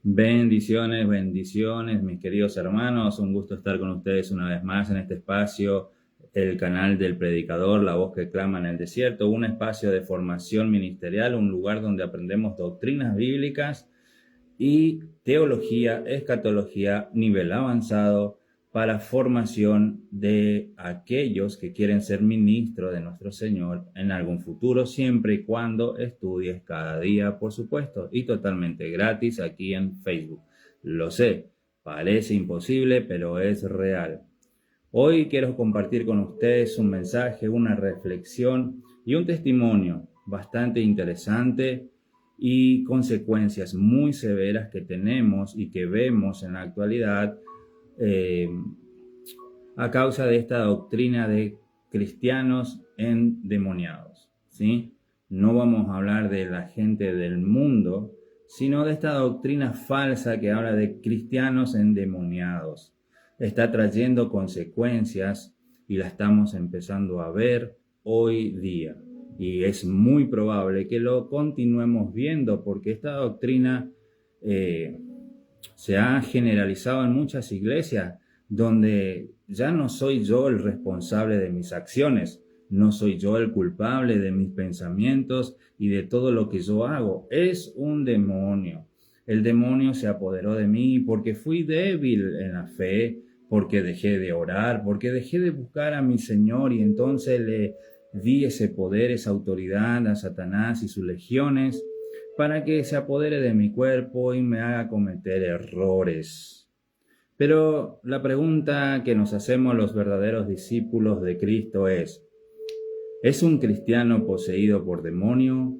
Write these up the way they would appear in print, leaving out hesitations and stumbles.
Bendiciones, bendiciones, mis queridos hermanos. Un gusto estar con ustedes una vez más en este espacio, el canal del predicador, la voz que clama en el desierto, un espacio de formación ministerial, un lugar donde aprendemos doctrinas bíblicas y teología, escatología, nivel avanzado para formación de aquellos que quieren ser ministros de nuestro Señor en algún futuro, siempre y cuando estudies cada día, por supuesto, y totalmente gratis aquí en Facebook. Lo sé, parece imposible, pero es real. Hoy quiero compartir con ustedes un mensaje, una reflexión y un testimonio bastante interesante y consecuencias muy severas que tenemos y que vemos en la actualidad a causa de esta doctrina de cristianos endemoniados, ¿sí? No vamos a hablar de la gente del mundo, sino de esta doctrina falsa que habla de cristianos endemoniados. Está trayendo consecuencias y la estamos empezando a ver hoy día. Y es muy probable que lo continuemos viendo porque esta doctrina se ha generalizado en muchas iglesias donde ya no soy yo el responsable de mis acciones, no soy yo el culpable de mis pensamientos y de todo lo que yo hago. Es un demonio. El demonio se apoderó de mí porque fui débil en la fe, porque dejé de orar, porque dejé de buscar a mi Señor y entonces le di ese poder, esa autoridad a Satanás y sus legiones para que se apodere de mi cuerpo y me haga cometer errores. Pero la pregunta que nos hacemos los verdaderos discípulos de Cristo ¿es un cristiano poseído por demonio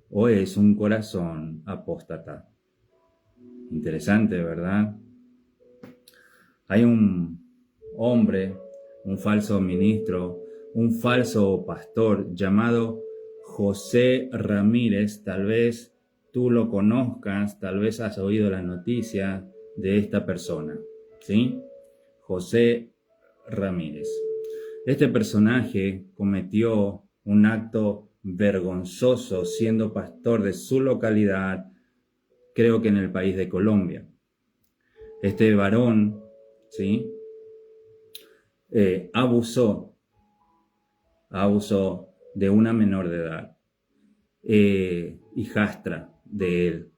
o es un corazón apóstata? Interesante, ¿verdad? Hay un hombre, un falso ministro, un falso pastor llamado José Ramírez. Tal vez tú lo conozcas, tal vez has oído la noticia de esta persona, ¿sí? José Ramírez. Este personaje cometió un acto vergonzoso siendo pastor de su localidad, creo que en el país de Colombia. Este varón, ¿sí? Abusó de una menor de edad, hijastra de él,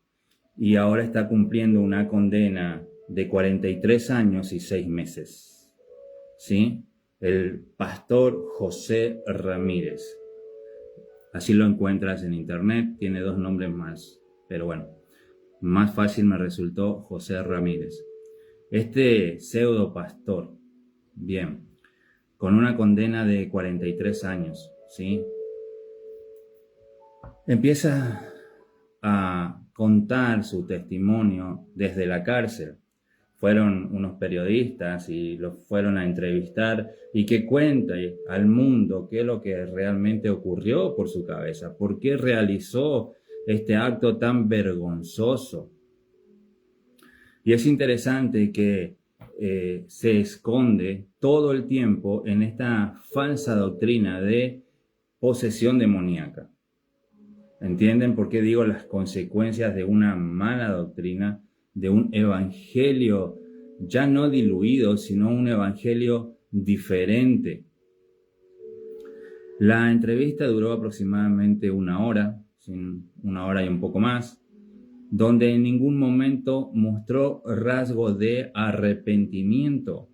y ahora está cumpliendo una condena de 43 años y 6 meses, ¿sí? El pastor José Ramírez. Así lo encuentras en internet, tiene 2 nombres más, pero bueno, más fácil me resultó José Ramírez. Este pseudo pastor, bien, con una condena de 43 años, ¿sí? Empieza a contar su testimonio desde la cárcel. Fueron unos periodistas y lo fueron a entrevistar y que cuente al mundo qué es lo que realmente ocurrió por su cabeza, por qué realizó este acto tan vergonzoso. Y es interesante que se esconde todo el tiempo en esta falsa doctrina de posesión demoníaca. ¿Entienden por qué digo las consecuencias de una mala doctrina, de un evangelio ya no diluido, sino un evangelio diferente? La entrevista duró aproximadamente 1 hora, 1 hora y un poco más, donde en ningún momento mostró rasgos de arrepentimiento.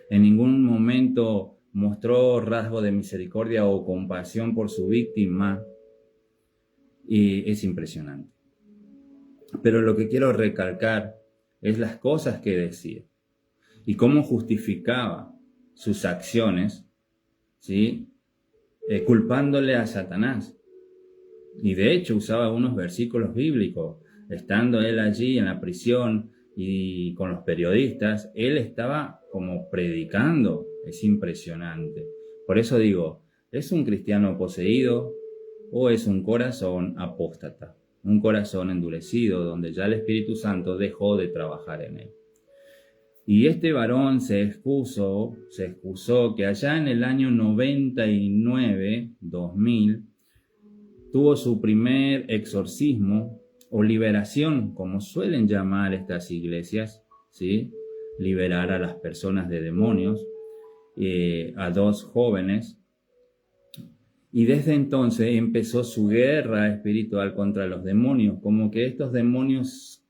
En ningún momento mostró rasgos de misericordia o compasión por su víctima. Y es impresionante. Pero lo que quiero recalcar es las cosas que decía y cómo justificaba sus acciones, ¿sí? Culpándole a Satanás. Y de hecho usaba unos versículos bíblicos. Estando él allí en la prisión y con los periodistas, él estaba como predicando. Es impresionante. Por eso digo, ¿es un cristiano poseído o es un corazón apóstata? Un corazón endurecido donde ya el Espíritu Santo dejó de trabajar en él. Y este varón se excusó que allá en el año 99, 2000, tuvo su primer exorcismo o liberación, como suelen llamar estas iglesias, ¿sí? Liberar a las personas de demonios, a dos jóvenes. Y desde entonces empezó su guerra espiritual contra los demonios, como que estos demonios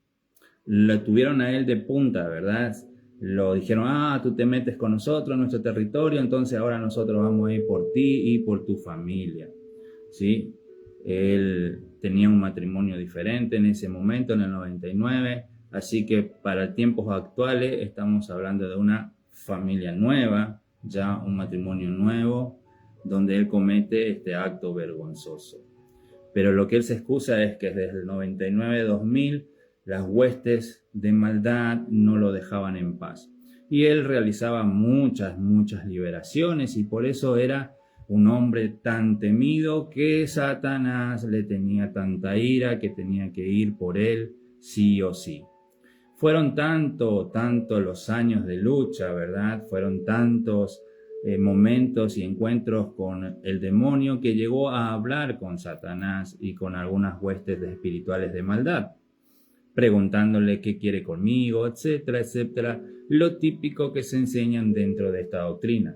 lo tuvieron a él de punta, ¿verdad? Lo dijeron, tú te metes con nosotros en nuestro territorio, entonces ahora nosotros vamos a ir por ti y por tu familia, ¿sí? Él tenía un matrimonio diferente en ese momento, en el 99, así que para tiempos actuales estamos hablando de una familia nueva, ya un matrimonio nuevo, donde él comete este acto vergonzoso. Pero lo que él se excusa es que desde el 99-2000 las huestes de maldad no lo dejaban en paz. Y él realizaba muchas liberaciones y por eso era un hombre tan temido que Satanás le tenía tanta ira que tenía que ir por él sí o sí. Fueron tanto los años de lucha, ¿verdad? Fueron tantos momentos y encuentros con el demonio que llegó a hablar con Satanás y con algunas huestes espirituales de maldad, preguntándole qué quiere conmigo, etcétera, etcétera, lo típico que se enseñan dentro de esta doctrina.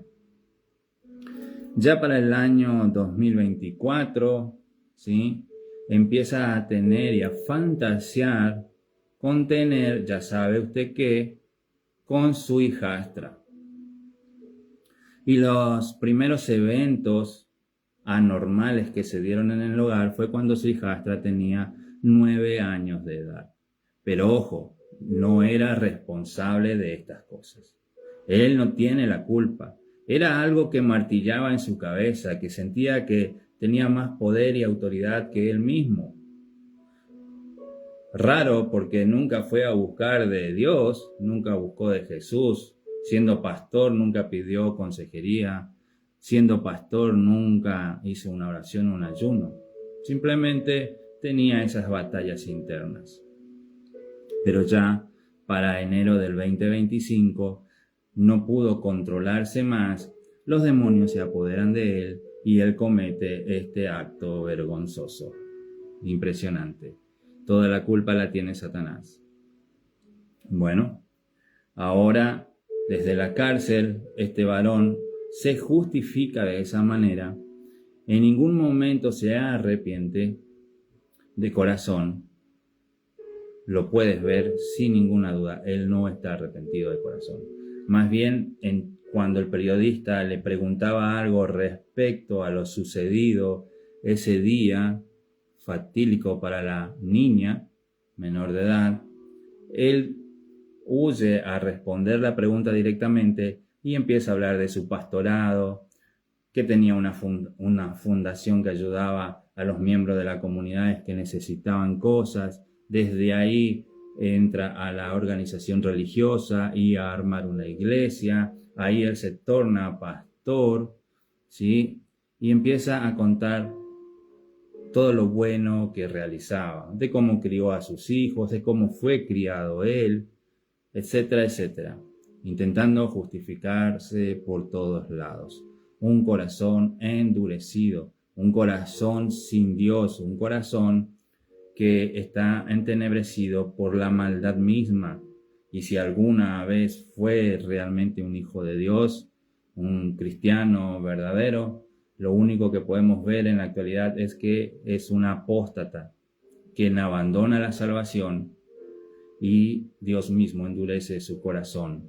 Ya para el año 2024, ¿sí? Empieza a tener y a fantasear con tener, ya sabe usted qué, con su hijastra. Y los primeros eventos anormales que se dieron en el hogar fue cuando su hijastra tenía 9 años de edad. Pero ojo, no era responsable de estas cosas. Él no tiene la culpa. Era algo que martillaba en su cabeza, que sentía que tenía más poder y autoridad que él mismo. Raro, porque nunca fue a buscar de Dios, nunca buscó de Jesús. Siendo pastor nunca pidió consejería. Siendo pastor nunca hizo una oración o un ayuno. Simplemente tenía esas batallas internas. Pero ya para enero del 2025 no pudo controlarse más, los demonios se apoderan de él y él comete este acto vergonzoso. Impresionante. Toda la culpa la tiene Satanás. Bueno, ahora desde la cárcel este varón se justifica de esa manera. En ningún momento se arrepiente de corazón. Lo puedes ver sin ninguna duda, él no está arrepentido de corazón. Más bien, cuando el periodista le preguntaba algo respecto a lo sucedido ese día fatídico para la niña menor de edad, él huye a responder la pregunta directamente y empieza a hablar de su pastorado, que tenía una fundación que ayudaba a los miembros de las comunidades que necesitaban cosas. Desde ahí entra a la organización religiosa y a armar una iglesia. Ahí él se torna pastor, ¿sí? Y empieza a contar todo lo bueno que realizaba, de cómo crió a sus hijos, de cómo fue criado él, etcétera, etcétera, intentando justificarse por todos lados. Un corazón endurecido, un corazón sin Dios, un corazón que está entenebrecido por la maldad misma. Y si alguna vez fue realmente un hijo de Dios, un cristiano verdadero, lo único que podemos ver en la actualidad es que es un apóstata, quien abandona la salvación y Dios mismo endurece su corazón.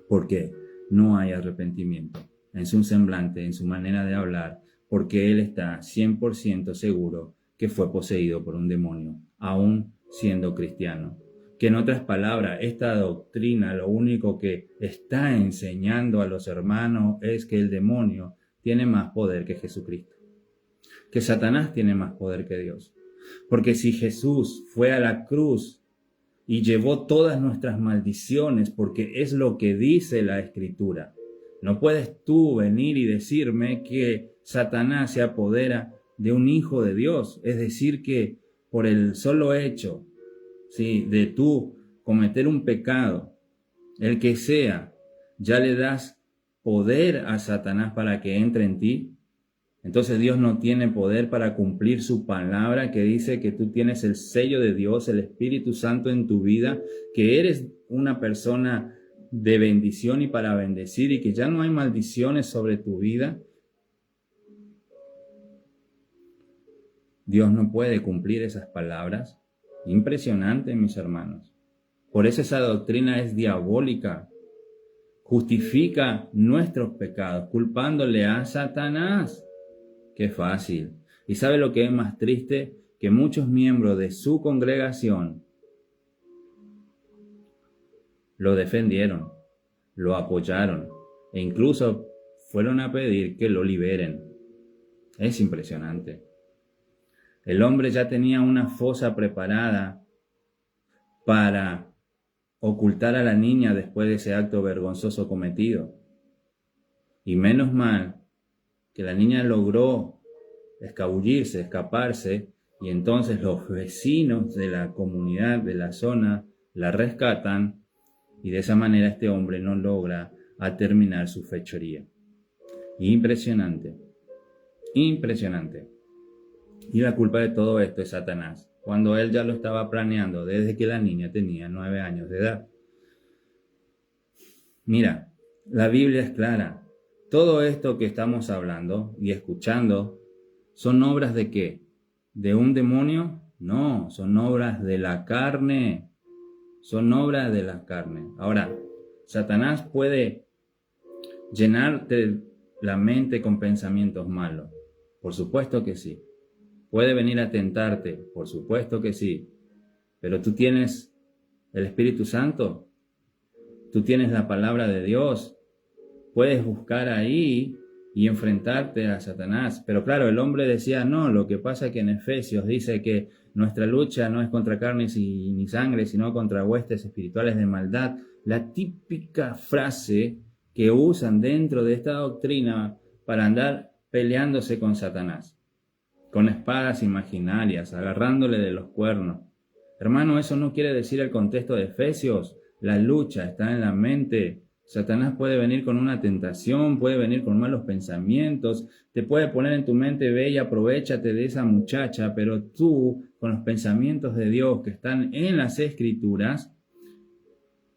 Porque no hay arrepentimiento en su semblante, en su manera de hablar, porque él está 100% seguro que fue poseído por un demonio, aún siendo cristiano. Que en otras palabras, esta doctrina lo único que está enseñando a los hermanos es que el demonio tiene más poder que Jesucristo, que Satanás tiene más poder que Dios. Porque si Jesús fue a la cruz y llevó todas nuestras maldiciones, porque es lo que dice la Escritura, no puedes tú venir y decirme que Satanás se apodera de un hijo de Dios. Es decir, que por el solo hecho, ¿sí?, de tú cometer un pecado, el que sea, ya le das poder a Satanás para que entre en ti. Entonces Dios no tiene poder para cumplir su palabra que dice que tú tienes el sello de Dios, el Espíritu Santo en tu vida, que eres una persona de bendición y para bendecir y que ya no hay maldiciones sobre tu vida. Dios no puede cumplir esas palabras. Impresionante, mis hermanos. Por eso esa doctrina es diabólica. Justifica nuestros pecados, culpándole a Satanás. Qué fácil. ¿Y sabe lo que es más triste? Que muchos miembros de su congregación lo defendieron, lo apoyaron e incluso fueron a pedir que lo liberen. Es impresionante. El hombre ya tenía una fosa preparada para ocultar a la niña después de ese acto vergonzoso cometido. Y menos mal que la niña logró escabullirse, escaparse, y entonces los vecinos de la comunidad, de la zona, la rescatan, y de esa manera este hombre no logra terminar su fechoría. Impresionante, impresionante. Y la culpa de todo esto es Satanás, cuando él ya lo estaba planeando desde que la niña tenía 9 años de edad. Mira, la Biblia es clara. Todo esto que estamos hablando y escuchando, ¿son obras de qué? ¿De un demonio? No, son obras de la carne. Son obras de la carne. Ahora, Satanás puede llenarte la mente con pensamientos malos. Por supuesto que sí. Puede venir a tentarte, por supuesto que sí. Pero tú tienes el Espíritu Santo. Tú tienes la palabra de Dios. Puedes buscar ahí y enfrentarte a Satanás. Pero claro, el hombre decía, no, lo que pasa es que en Efesios dice que nuestra lucha no es contra carnes ni sangre, sino contra huestes espirituales de maldad. La típica frase que usan dentro de esta doctrina para andar peleándose con Satanás, con espadas imaginarias, agarrándole de los cuernos. Hermano, eso no quiere decir el contexto de Efesios. La lucha está en la mente. Satanás puede venir con una tentación, puede venir con malos pensamientos, te puede poner en tu mente, ve y aprovechate de esa muchacha, pero tú, con los pensamientos de Dios que están en las Escrituras,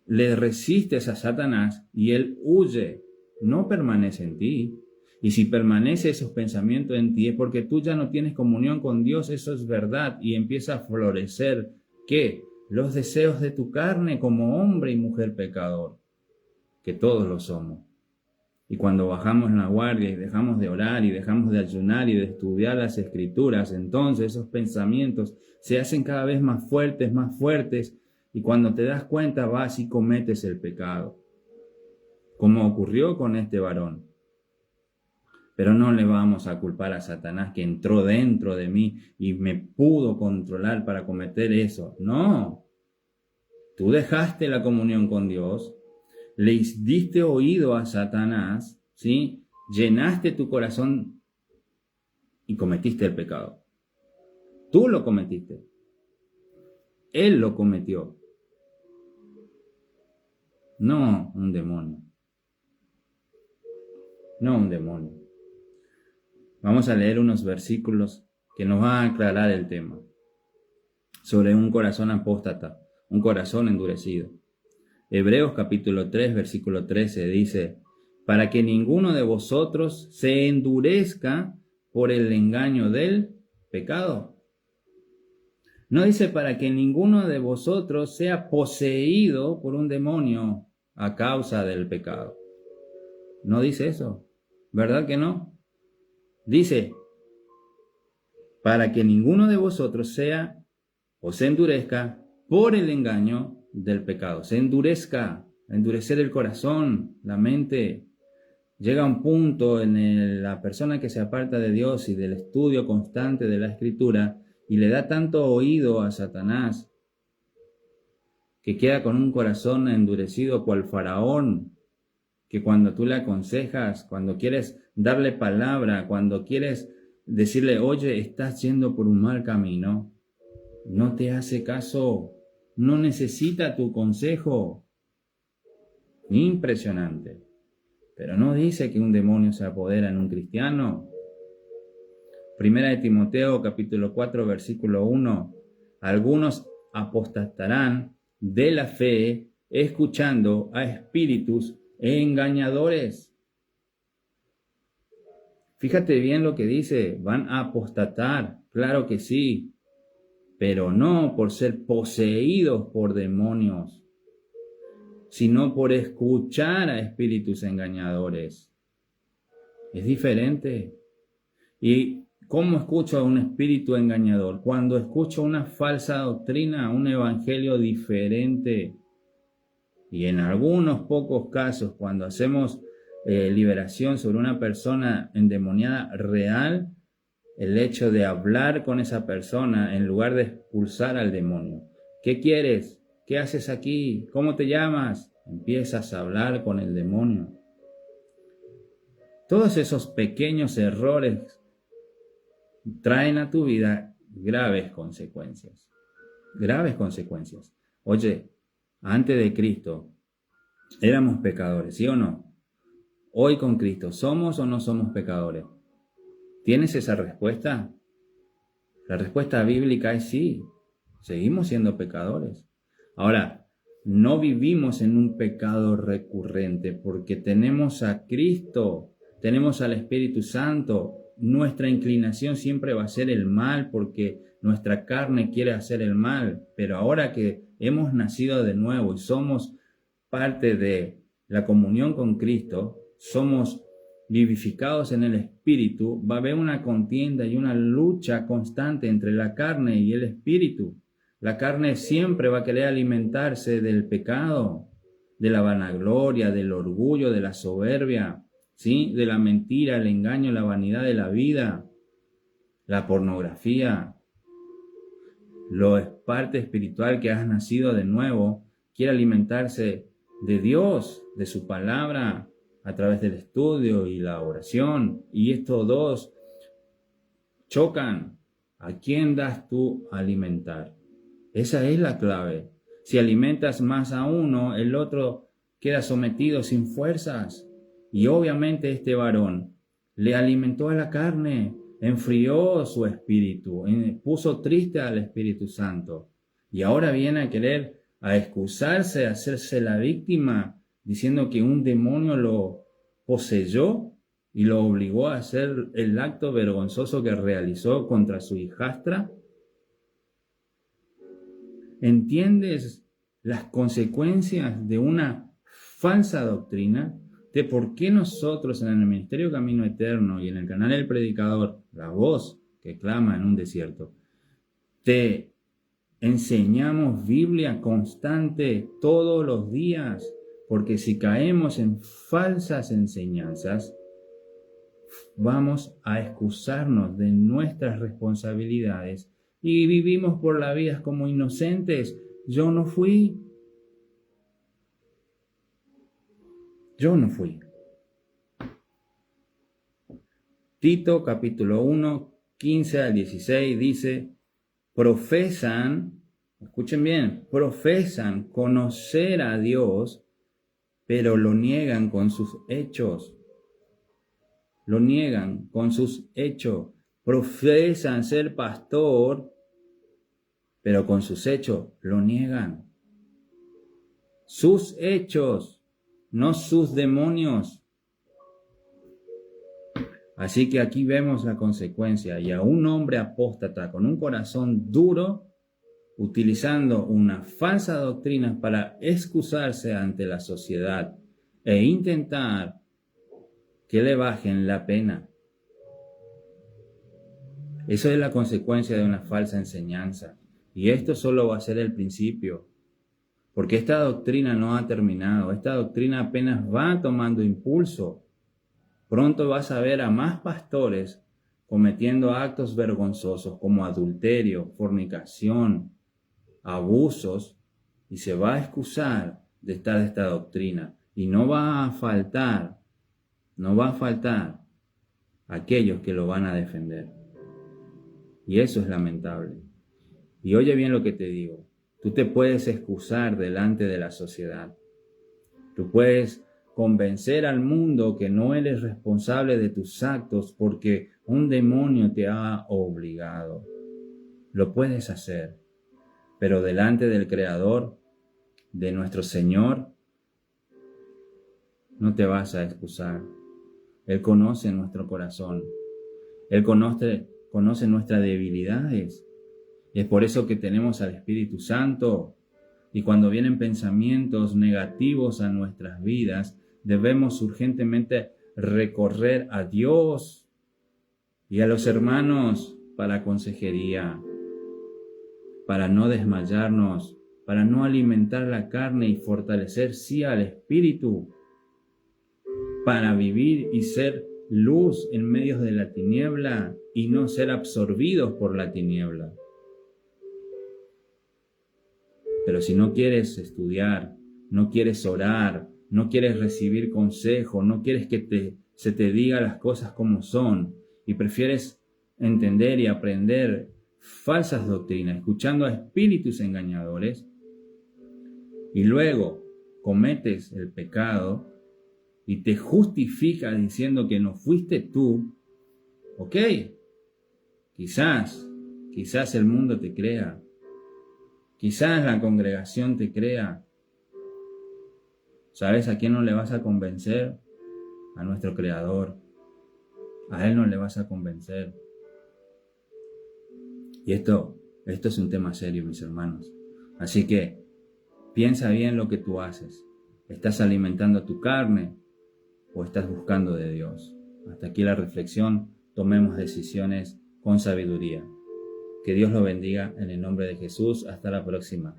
le resistes a Satanás y él huye, no permanece en ti. Y si permanece esos pensamientos en ti es porque tú ya no tienes comunión con Dios, eso es verdad, y empieza a florecer, ¿qué? Los deseos de tu carne como hombre y mujer pecador, que todos lo somos. Y cuando bajamos la guardia y dejamos de orar y dejamos de ayunar y de estudiar las Escrituras, entonces esos pensamientos se hacen cada vez más fuertes, y cuando te das cuenta vas y cometes el pecado, como ocurrió con este varón. Pero no le vamos a culpar a Satanás que entró dentro de mí y me pudo controlar para cometer eso. No, tú dejaste la comunión con Dios, le diste oído a Satanás, ¿sí? Llenaste tu corazón y cometiste el pecado. Tú lo cometiste. Él lo cometió. No un demonio. No un demonio. Vamos a leer unos versículos que nos van a aclarar el tema sobre un corazón apóstata, un corazón endurecido. Hebreos capítulo 3, versículo 13 dice, para que ninguno de vosotros se endurezca por el engaño del pecado. No dice para que ninguno de vosotros sea poseído por un demonio a causa del pecado. No dice eso, ¿verdad que no? Dice, para que ninguno de vosotros sea o se endurezca por el engaño del pecado. Se endurezca, endurecer el corazón, la mente. Llega un punto en la persona que se aparta de Dios y del estudio constante de la Escritura y le da tanto oído a Satanás que queda con un corazón endurecido cual faraón, que cuando tú le aconsejas, cuando quieres darle palabra, cuando quieres decirle, oye, estás yendo por un mal camino, no te hace caso, no necesita tu consejo. Impresionante. Pero no dice que un demonio se apodera en un cristiano. Primera de Timoteo, capítulo 4, versículo 1. Algunos apostatarán de la fe, escuchando a espíritus engañadores. Fíjate bien lo que dice, van a apostatar, claro que sí, pero no por ser poseídos por demonios, sino por escuchar a espíritus engañadores. Es diferente. ¿Y cómo escucho a un espíritu engañador? Cuando escucho una falsa doctrina, un evangelio diferente. Y en algunos pocos casos, cuando hacemos liberación sobre una persona endemoniada real, el hecho de hablar con esa persona en lugar de expulsar al demonio. ¿Qué quieres? ¿Qué haces aquí? ¿Cómo te llamas? Empiezas a hablar con el demonio. Todos esos pequeños errores traen a tu vida graves consecuencias. Graves consecuencias. Oye, antes de Cristo éramos pecadores, ¿sí o no? Hoy con Cristo, ¿somos o no somos pecadores? ¿Tienes esa respuesta? La respuesta bíblica es sí. Seguimos siendo pecadores. Ahora, no vivimos en un pecado recurrente porque tenemos a Cristo, tenemos al Espíritu Santo. Nuestra inclinación siempre va a ser el mal porque nuestra carne quiere hacer el mal. Pero ahora que hemos nacido de nuevo y somos parte de la comunión con Cristo, somos vivificados en el Espíritu, va a haber una contienda y una lucha constante entre la carne y el Espíritu. La carne siempre va a querer alimentarse del pecado, de la vanagloria, del orgullo, de la soberbia, ¿sí? De la mentira, el engaño, la vanidad de la vida, la pornografía. Lo es parte espiritual que has nacido de nuevo, quiere alimentarse de Dios, de su palabra, a través del estudio y la oración. Y estos dos chocan. ¿A quién das tú a alimentar? Esa es la clave. Si alimentas más a uno, el otro queda sometido sin fuerzas. Y obviamente este varón le alimentó a la carne, enfrió su espíritu, puso triste al Espíritu Santo. Y ahora viene a querer a excusarse, a hacerse la víctima, diciendo que un demonio lo poseyó y lo obligó a hacer el acto vergonzoso que realizó contra su hijastra. ¿Entiendes las consecuencias de una falsa doctrina? De por qué nosotros en el Ministerio Camino Eterno y en el canal El Predicador, la voz que clama en un desierto, te enseñamos Biblia constante todos los días, porque si caemos en falsas enseñanzas, vamos a excusarnos de nuestras responsabilidades y vivimos por la vida como inocentes. Yo no fui. Tito capítulo 1, 15 al 16 dice, profesan, escuchen bien, profesan conocer a Dios, pero lo niegan con sus hechos. Lo niegan con sus hechos. Profesan ser pastor, pero con sus hechos lo niegan. Sus hechos, no sus demonios. Así que aquí vemos la consecuencia. Y a un hombre apóstata con un corazón duro, utilizando una falsa doctrina para excusarse ante la sociedad e intentar que le bajen la pena. Eso es la consecuencia de una falsa enseñanza. Y esto solo va a ser el principio. Porque esta doctrina no ha terminado. Esta doctrina apenas va tomando impulso. Pronto vas a ver a más pastores cometiendo actos vergonzosos como adulterio, fornicación, abusos, y se va a excusar de esta doctrina. Y no va a faltar aquellos que lo van a defender. Y eso es lamentable. Y oye bien lo que te digo. Tú te puedes excusar delante de la sociedad. Tú puedes convencer al mundo que no eres responsable de tus actos porque un demonio te ha obligado. Lo puedes hacer, pero delante del Creador, de nuestro Señor, no te vas a excusar. Él conoce nuestro corazón. Él conoce nuestras debilidades. Y es por eso que tenemos al Espíritu Santo. Y cuando vienen pensamientos negativos a nuestras vidas, debemos urgentemente recorrer a Dios y a los hermanos para consejería, para no desmayarnos, para no alimentar la carne y fortalecer sí al Espíritu, para vivir y ser luz en medio de la tiniebla y no ser absorbidos por la tiniebla. Pero si no quieres estudiar, no quieres orar, no quieres recibir consejo, no quieres que se te diga las cosas como son y prefieres entender y aprender falsas doctrinas, escuchando a espíritus engañadores, y luego cometes el pecado y te justificas diciendo que no fuiste tú, ok, quizás el mundo te crea, quizás la congregación te crea. ¿Sabes a quién no le vas a convencer? A nuestro Creador. A Él no le vas a convencer. Y esto es un tema serio, mis hermanos. Así que piensa bien lo que tú haces. ¿Estás alimentando tu carne o estás buscando de Dios? Hasta aquí la reflexión. Tomemos decisiones con sabiduría. Que Dios lo bendiga en el nombre de Jesús. Hasta la próxima.